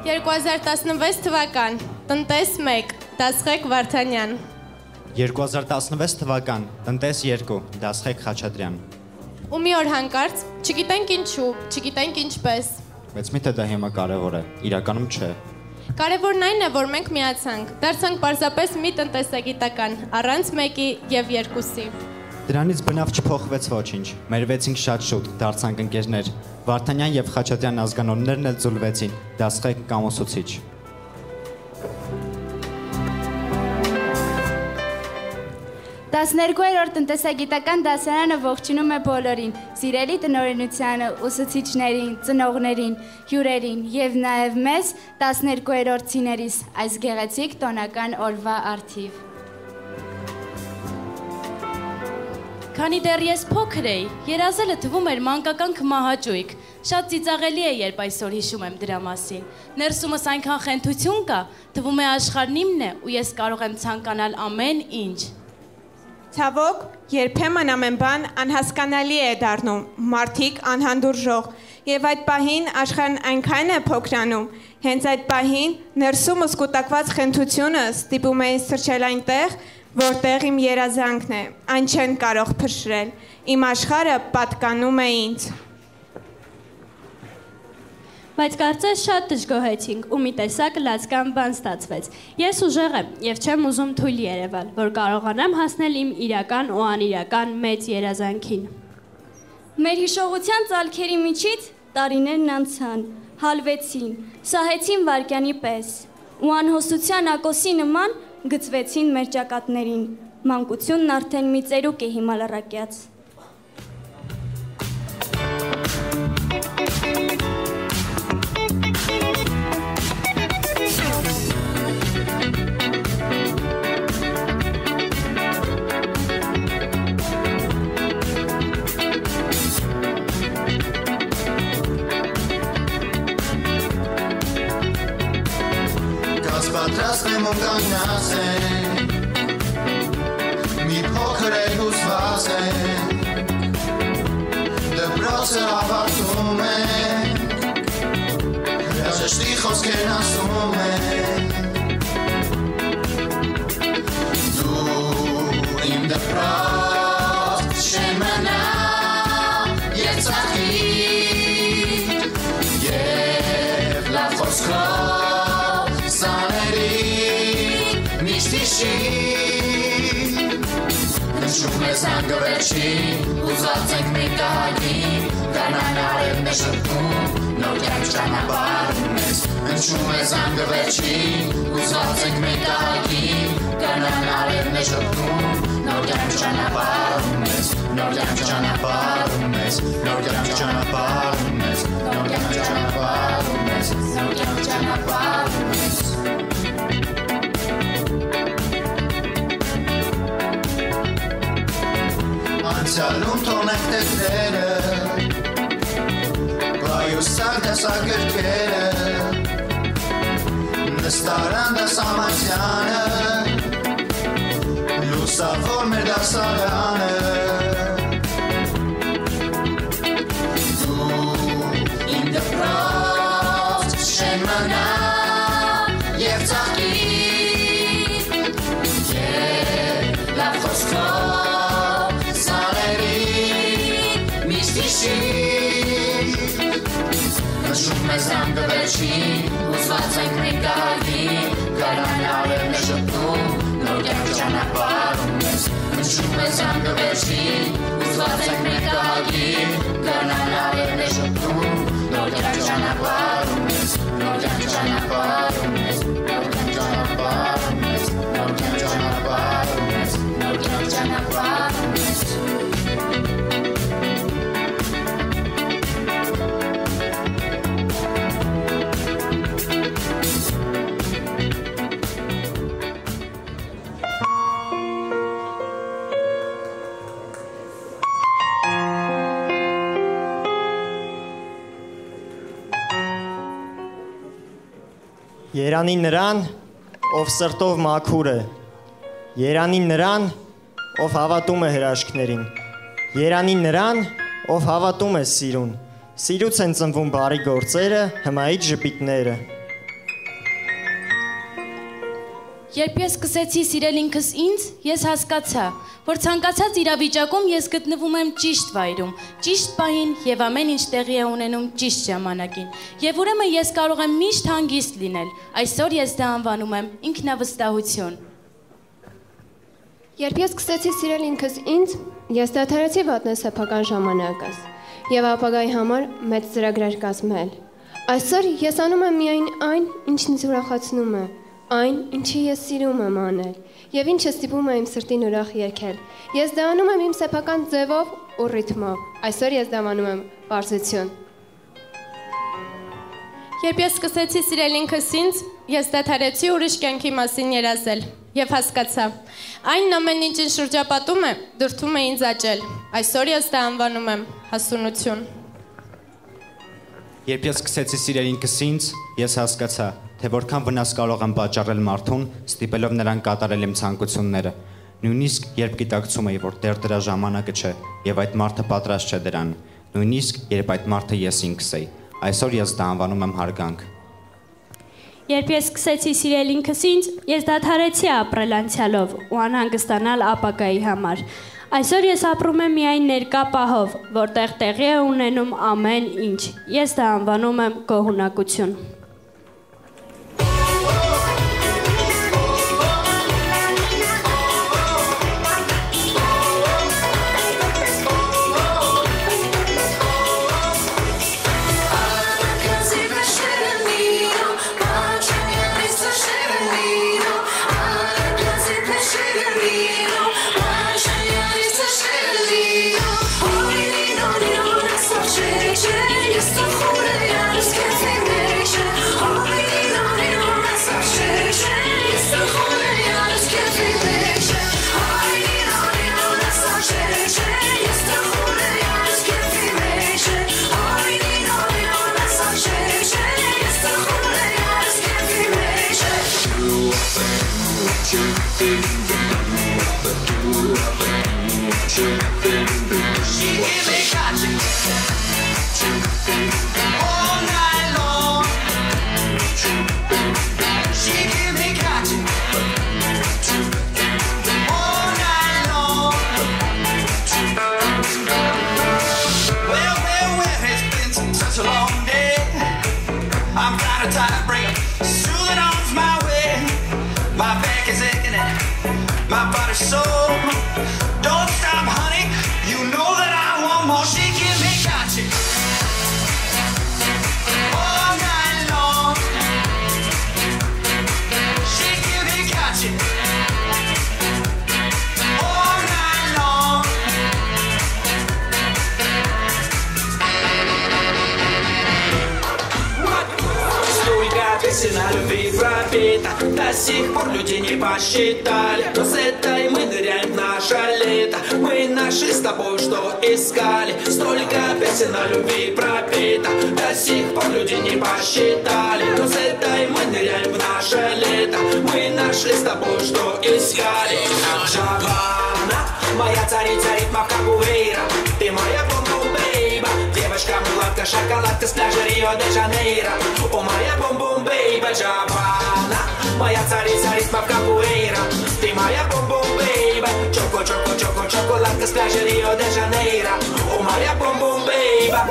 2016 թվական, տնտես 1, Դասղեկ Վարդանյան։ 2016 թվական, տնտես 2, Դասղեկ Խաչատրյան։ Ու մի օր հանկարծ, չգիտենք ինչու, չգիտենք ինչպես։ Բայց միթե դա հիմա կարևոր է, իրականում չէ։ Կարևորն այն է, որ մենք միացանք, դարձանք պարզապես մի տնտեսագիտական, առանց մեկի եւ երկուսի։ Դրանից բնավ չփոխվեց ոչինչ, մեր վեցինք շատ շուտ, դարձանք ընկերներ, Վարդանյան եւ Խաչատրյան ազգանուններն էլ ձուլվեցին, Դասղեկ կամուսուցիչ։ Տասներկուերորդ տնտեսագիտական դասարանը ողջունում է բոլորին, սիրելի տնօրենությանը, ուսուցիչներին, ծնողներին, հյուրերին եւ նաեւ մեզ 12-րդցիներիս այս գեղեցիկ տոնական օրվա առթիվ։ Քանի դեռ ես փոքր էի, երազելը թվում էր մանկական քմահաճույք, շատ ծիծաղելի է, երբ այսօր հիշում եմ դրա մասին։ Ներսումս այնքան խենթություն կա, թվում է աշխարհն իմն է ու ես կարող եմ ցանկանալ ամեն ինչ։ Ցավոք, երբեմն ամեն բան անհասկանալի է դառնում, մարդիկ անհանդուրժող, եւ այդ պահին աշխարհն այնքան է փոքրանում, հենց այդ պահին ներսումս կուտակված խենթությունը ստիպում է ինձ թռչել այնտեղ, որտեղ իմ երազանքն է, այն չեն կարող փշրել, իմ աշխարհը պատկանում է ինձ։ Բայց կարծես շատ դժգոհեցինք ու մի տեսակ լացկան բան ստացվեց։ Ես ուժեղ եմ եւ չեմ ուզում թույլ երևալ, որ կարողանամ հասնել իմ իրական ու անիրական մեծ երազանքին։ Մեր հիշողության ծալքերի միջից տարիներն անցան, հալվեցին, սահեցին վարկյանի պես ու անհոսության ակոսի նման գծվեցին մեր ճակատներին։ Մանկությունն արդեն մի ծերուկ է հիմա լռակյաց։ Պատրաստեմ ու կանգնացեմ, մի փոքր էլ հուսված եմ, դպրոցը ավարտում ենք, հրաժեշտի խոսքերն ասում ենք, դու իմ դպրոց չեն մնա և ծաղի, և լավ խոսքով Նշում է զանգը վերջին, ուզած ենք մի կահագին, կանան արևն է շրտում, նոր կյանք ճանապարհում ես։ Նշում է զանգը վերջին, ուզած ենք մի կահագին, կանան արևն է շրտում, նոր կյանք ճանապարհում ես, նոր կյանք ճանապարհում ես, նոր կյանք ճանապարհում ես, նոր կյանք ճանապարհում ես, նոր կյանք ճանապարհում ես։ Անցյալում թողնենք տեքները, պայուսակ դասագրքերը, նստարան դասամասյանը, լուսավոր մեր դասարանը, դու իմ դպրոց չեն մնա և ծաղկի, և լավ խոսքով Նշում է զանգը վերջին, ուզված ենք մենք կահագին, կանան արևն է շփում, նոր կյանք ճանապարհում ես։ Նշում է զանգը վերջին, ուզված ենք մենք կահագին, կանան արևն է շփում, նոր կյանք ճանապարհում ես, նոր կյանք ճանապարհում ես, նոր կյանք ճանապարհում ես, նոր կյանք ճանապարհում ես, նոր կյանք ճանապարհում ես։ Երանի նրան, ով սրտով մաքուր է, երանի նրան, ով հավատում է հրաշքներին, երանի նրան, ով հավատում է սիրուն, սիրուց են ծնվում բարի գործերը, հմայից ժպիտները, Երբ ես սկսեցի սիրել ինքս ինձ, ես հասկացա, որ ցանկացած իրավիճակում ես գտնվում եմ ճիշտ վայրում, ճիշտ պահին եւ ամեն ինչ տեղի է ունենում ճիշտ ժամանակին։ Եվ ուրեմն ես կարող եմ միշտ հանգիստ լինել։ Այսօր ես դա անվանում եմ ինքնավստահություն։ Երբ ես սկսեցի սիրել ինքս ինձ, ես դադարեցի վատնել սեփական ժամանակս եւ ապագայի համար մեծ ծրագրեր կազմել։ Այսօր ես անում եմ միայն այն, ինչն ինձ ուրախացնում է, այն, ինչի ես սիրում եմ անել, եւ ինչը ստիպում է իմ սրտին ուրախ երգել։ Ես դա անում եմ իմ սեփական ձևով ու ռիթմով։ Այսօր ես դա անում եմ պարզություն։ Երբ ես սկսեցի սիրել ինքս ինձ, ես դադարեցի ուրիշ կյանքի մասին երազել եւ հասկացա, այն ամեն ինչ ինձ շրջապատում է, դրդում է ինձ աճել։ Այսօր ես դա անվանում եմ հասունություն։ Երբ ես սկսեցի սիրել ինքս ինձ, ես հասկացա, թե որքան վնաս կարող եմ պատճառել մարդուն, ստիպելով նրան կատարել իմ ցանկությունները։ Նույնիսկ երբ գիտակցում էի, որ դեռ դրա ժամանակը չէ, եւ այդ մարդը պատրաստ չէ դրան։ Նույնիսկ երբ այդ մարդը ես ինքս էի։ Այսօր ես դա անվանում եմ հարգանք։ Երբ ես սկսեցի սիրել ինքս ինձ, ես դադարեցի ապրել անցյալով ու անհանգստանալ ապագայի համար։ Այսօր ես ապրում եմ միայն ներկա պահով, որտեղ տեղի է ունենում ամեն ինչ։ Ես դա անվանում եմ գոհունակություն։ До сих пор люди не посчитали, но с этой мы ныряем в наше лето. Мы нашли с тобой, что искали. Столько песен о любви пропито. До сих пор люди не посчитали, но с этой мы ныряем в наше лето. Мы нашли с тобой, что искали. Джавана, моя царица ритмов кабуэйра. Ты моя бум-бум-бейба. Девочка, мулатка, шоколадка с пляжа Рио-де-Жанейро. О, моя бум-бум-бейба, Джавана. Моя царица ритмов кабуэйра. Ты моя бум-бум-бейба. Чоко-чоко-чоко, шоколадка с пляжа Рио-де-Жанейро. О, моя бум-бум-бейба.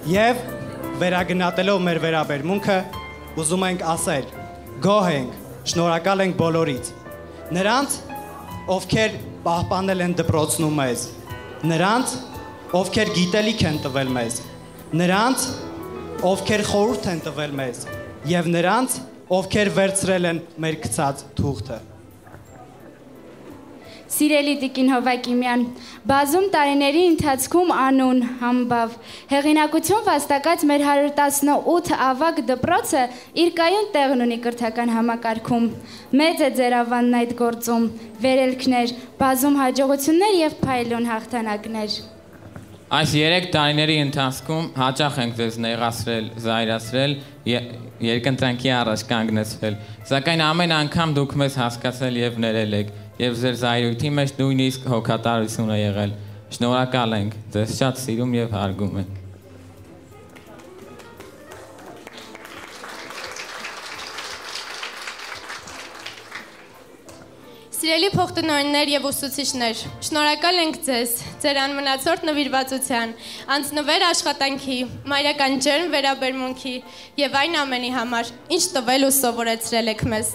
Եվ վերագնահատելով մեր վերաբերմունքը, ուզում ենք ասել, գոհ ենք, շնորհակալ ենք բոլորից։ Նրանց, ովքեր պահպանել են դպրոցում մեզ, նրանց, ովքեր գիտելիք են տվել մեզ, նրանց, ովքեր խորհուրդ են տվել մեզ, եւ նրանց, ովքեր վերցրել են մեր գցած թուղթը։ Սիրելի Տիկին Հովակիմյան, բազում տարիների ընթացքում անուն, համբավ, հեղինակություն վաստակած մեր 118 ավագ դպրոցը իր կայուն տեղն ունի կրթական համակարգում։ Մեծ է ձեր ավանն այդ գործում, վերելքներ, բազում հաջողություններ եւ փայլուն հաղթանակներ։ Այս 3 տարիների ընթացքում հաճախ ենք ձեզ նեղացրել, զայրացրել, երկընտրանքի առաջ կանգնեցրել, սակայն ամեն անգամ դուք մեզ հասկացել եւ ներել եք, եւ ձեր զայրույթի մեջ նույնիսկ հոգատարություն է եղել։ Շնորհակալ ենք, ձեզ շատ սիրում եւ հարգում ենք։ Սիրելի փոխտնօրեններ եւ ուսուցիչներ, շնորհակալ ենք ձեզ, ձեր անմնացորդ նվիրվածության, անձնվեր աշխատանքի, մայրական ջերմ վերաբերմունքի եւ այն ամենի համար, ինչ տվել ու սովորեցրել եք մեզ։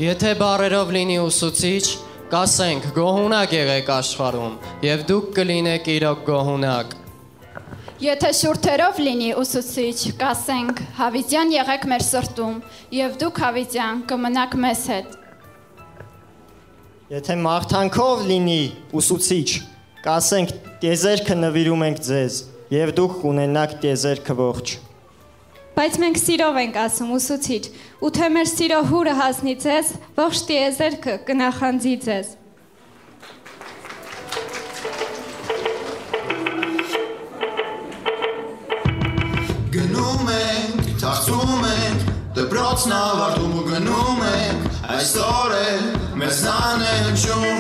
Եթե բառերով լինի ուսուցիչ, կասենք գոհունակ եղեք աշխարհում, եւ դուք կլինեք իրոք գոհունակ։ Եթե շուրթերով լինի ուսուցիչ, կասենք հավիտյան եղեք մեր սրտում, եւ դուք հավիտյան կմնաք մեզ հետ։ Եթե մաղթանքով լինի ուսուցիչ, կասենք տիեզերքը նվիրում ենք ձեզ, եւ դուք կունենաք տիեզերքը ողջ։ Բայց մենք սիրով ենք ասում ուսուցիչ, ու թե մեր սիրո հուրը հասնի ձեզ, ողջ տիեզերքը կնախանձի ձեզ։ Գնում ենք, թախծում ենք, դպրոցն ավարտում ու գնում ենք, այսօր էլ մեզ նան է հնչում։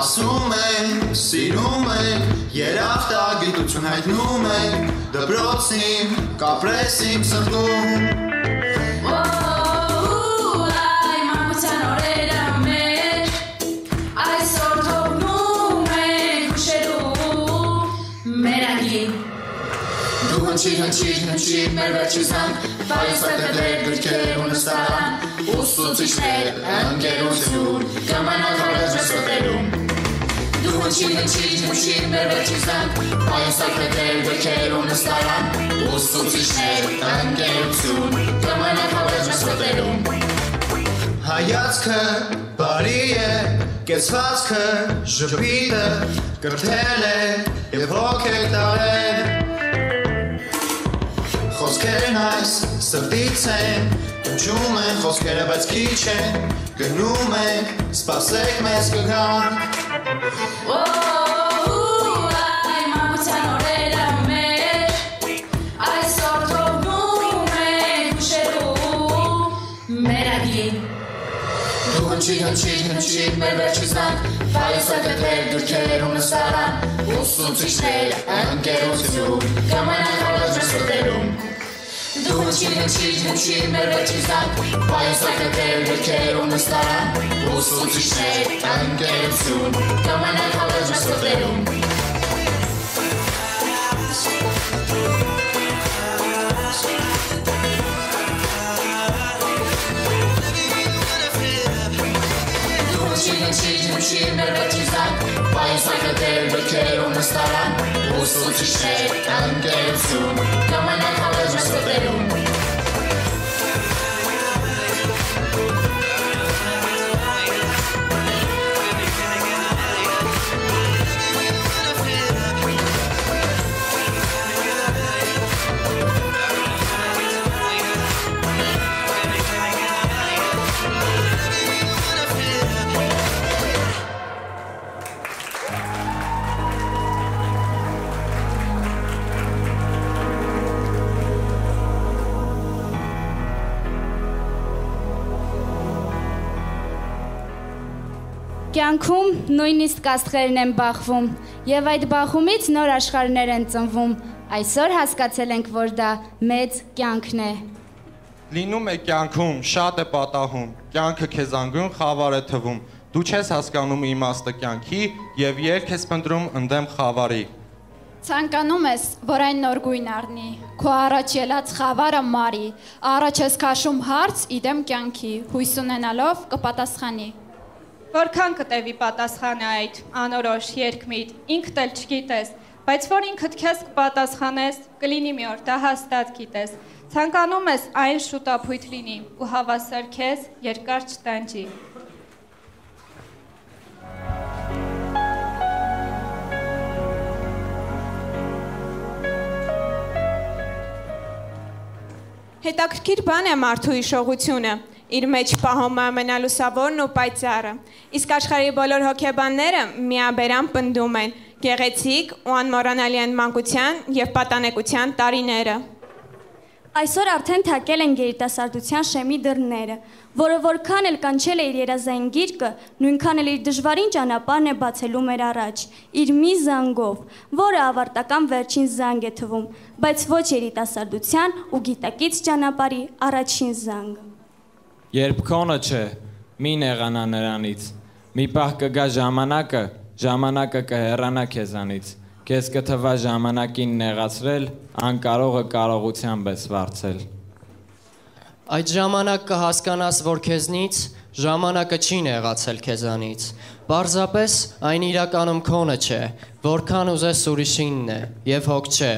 Ասում ենք, սիրում ենք, երախտագիտություն հայտնում ենք, դպրոցին, կապրեսին սրտում։ Այ մանկության օրերը մեր, այսօր թողնում ենք հուշերում մեր անգին։ Դու հնչիր մեր վերջի զանգ, պայուսակներ գրքեր ու նստարան, ուսուցիչներ, ընկերություն, կամանակ հավերժ մեզ ոտերում։ Դու հնչիր մեր վերջի զանգ, պայուսակներ գրքեր ու նստարան, ուսուցիչներ, ընկերություն, կամանակ հավերժ մեզ ոտերում։ Հայացքը բարի է, կեցվածքը ժպիտը, կրթել է և հոգ է տարել։ Խոսքերն այս սրտից են, հնչում են խոսքերը, բայց քիչ են, գնում ենք, սպասեք մեզ կգանք։ Այ մանկության օրերը մեր, այսօր թողնում ենք հուշերում մեր անգին։ Դու հնչիր մեր վերջի զանգ, պայուսակներ գրքեր ու նստարան, ուսուցիչներ, ընկերություն, կամանակ հավերժ մեզ ոտերում։ Դու հնչիր մեր վերջի զանգ, պայուսակներ գրքեր ու նստարան, ուսուցիչներ, ընկերություն, կամանակ հավերժ մեզ ոտերում։ Հնչիր մեր վերջի զանգ, պայուսակներ գրքեր ու նստարան, ուսուցիչներ, ընկերություն, կամանակ հավերժ մեզ ոտերում։ Կյանքում նույնիսկ աստղերն են բախվում, եւ այդ բախումից նոր աշխարհներ են ծնվում։ Այսօր հասկացել ենք, որ դա մեծ կյանքն է։ Լինում է կյանքում, շատ է պատահում, կյանքը քեզ անգուն խավար է թվում։ Դու չես հասկանում իմաստը կյանքի եւ երգ ես փնտրում ընդդեմ խավարի։ Ցանկանում ես, որ այն նոր գույն առնի, քո առաջ ելած խավարը մարի, առաջ ես քաշում հարց իդեմ կյանքի, հույս ունենալով կպատասխանի։ Որքան կտևի պատասխանը այդ, անորոշ, երկմիտ, ինքդ էլ չգիտես, բայց որ ինքդ քեզ կպատասխանես, կլինի մի օր, դա հաստատ գիտես։ Ցանկանում ես այն շուտապույտ լինի ու հավասար քեզ երկար չտանջի։ Հետաքրքիր բան է մարդու հիշողությունը, իր մեջ պահում է ամենալուսավորն ու պայծառը, իսկ աշխարհի բոլոր հոգեբանները միաբերան պնդում են գեղեցիկ ու անմոռանալի են մանկության և պատանեկության տարիները։ Այսօր արդեն թակել են երիտասարդության շեմի դռները, որը որքան էլ կանչել է իր երազային գիրկը, նույնքան էլ իր դժվարին ճանապարհն է բացելու մեր առաջ, իր մի զանգով, որը ավարտական վերջին զանգ է թվում, բայց ոչ երիտասարդության ու գիտակից ճանապարհի առաջին զանգը։ Երբ քոնը չէ, մի նեղանա նրանից, մի պահ կգա ժամանակը, ժամանակը կհեռանա քեզանից, քեզ կթվա ժամանակին նեղացրել, անկարողը կարողությամբ ես վարձել։ Այդ ժամանակ կհասկանաս, որ քեզնից ժամանակը չի նեղացել քեզանից։ Պարզապես այն իրականում քոնը չէ, որքան ուզես ուրիշինն է, և հոգ չէ։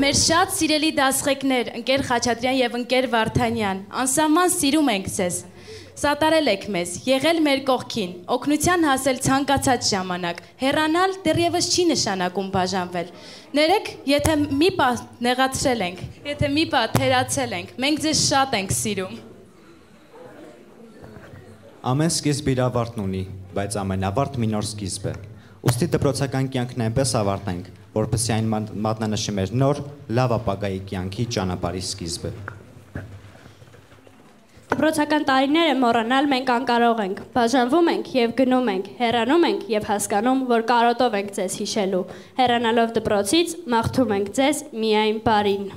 Մեր շատ սիրելի դասղեկներ, ընկեր Խաչատրյան և ընկեր Վարդանյան, անսահման սիրում ենք ձեզ։ Սատարել եք մեզ, եղել մեր կողքին, օգնության հասել ցանկացած ժամանակ, հեռանալ դեռևս չի նշանակում բաժանվել։ Ներեք, եթե մի պահ նեղացրել ենք, եթե մի պահ թերացել ենք, մենք ձեզ շատ ենք սիրում։ Ամեն սկիզբ իր ավարտն ունի, բայց ամեն ավարտ մի նոր սկիզբ է։ Ուստի դպրոցական կյանքն այնպես ավարտենք, որպեսզի այն մատնանշի մեր նոր, լավ ապագայի կյանքի ճանապարհի սկիզբը։ Դպրոցական տարիները մոռանալ մենք անկարող ենք, բաժանվում ենք և գնում ենք, հեռանում ենք և հասկանում, որ կարոտով ենք ձեզ հիշելու, հեռանալով դպրոցից մաղթում ենք ձեզ միայն բարին։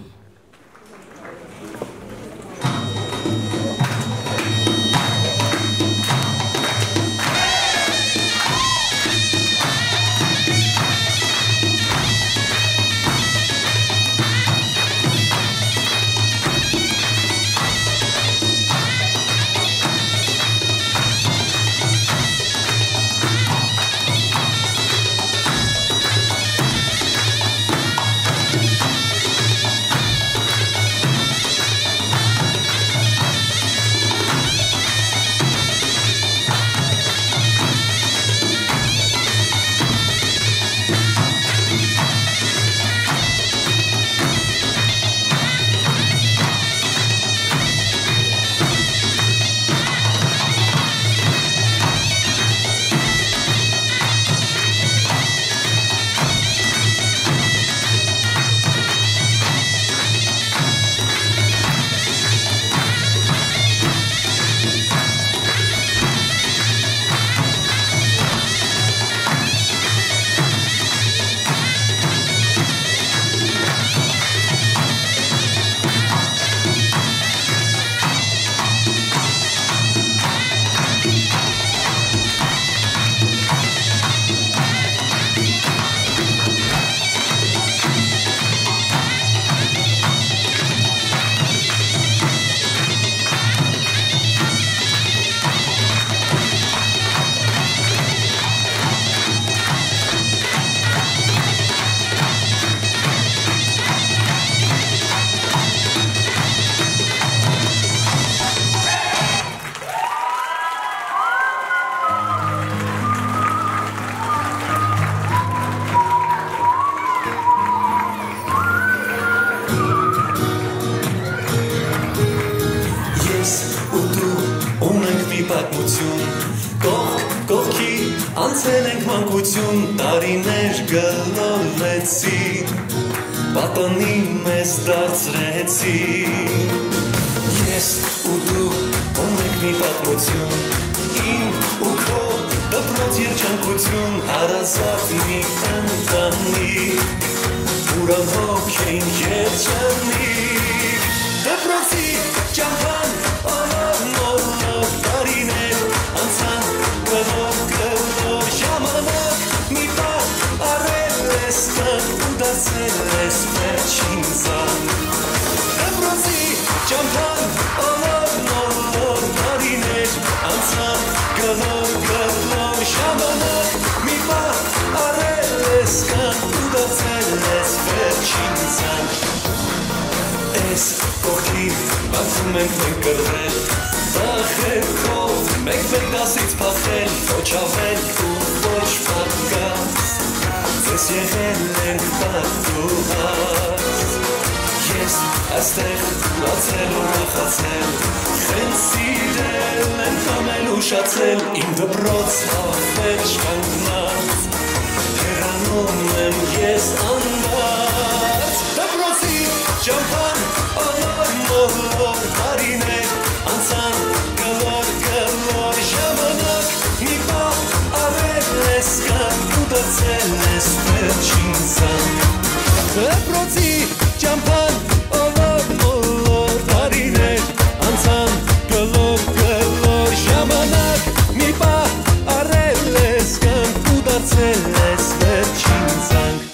Անցել ենք մանկություն, տարիներ գլորվեցին, պատանի մեզ դարձրեցին։ Ես ու դու ունենք մի պատմություն, իմ ու քո դպրոց երջանկություն, հարազատ մի ընտանիք, ուրան հոգ էին երջանիկ, դպրոցի գլոր գլոր ժամանակ մի բար արել ես կան ու դարձել ես վերջին զանգ Ես կողքին բացում ենք մենք կրվել Սախերքով մեկ-մեկ դասից պախել Ոչ ավել ու ոչ պատկաց Ձեզ եղել ենք պատուհաց Ես այստեղ լացել ու նախացել Խեն սիրել ենք ամեն ուշացել Իմ դպրոց հավերջ կանգնած Հեռանում եմ ես անդած Դպրոցի ճամփան Ալոր մոլոր տարիներ անցան գլոր գլոր ժամանակ մի պահ արել ես կան ու դարձել ես վերջին զանգ Դպրոցի ճամփան ալոր մոլոր տարիներ անցան գլոր գլոր ժամանակ մի պահ արել ես կան ու դարձել ես վերջին զանգ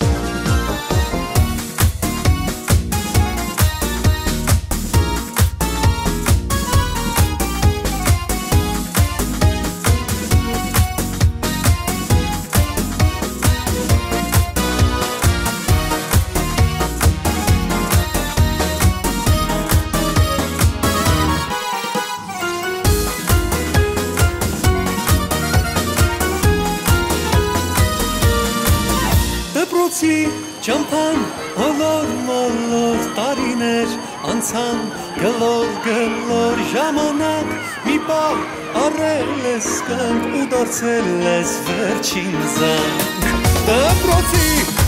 Ճամփան հոլոր մոլոր տարիներ անցան գլոր գլոր ժամանակ մի պահ առել ես կանք ու դարձել ես վերջին զանգ Դպրոցի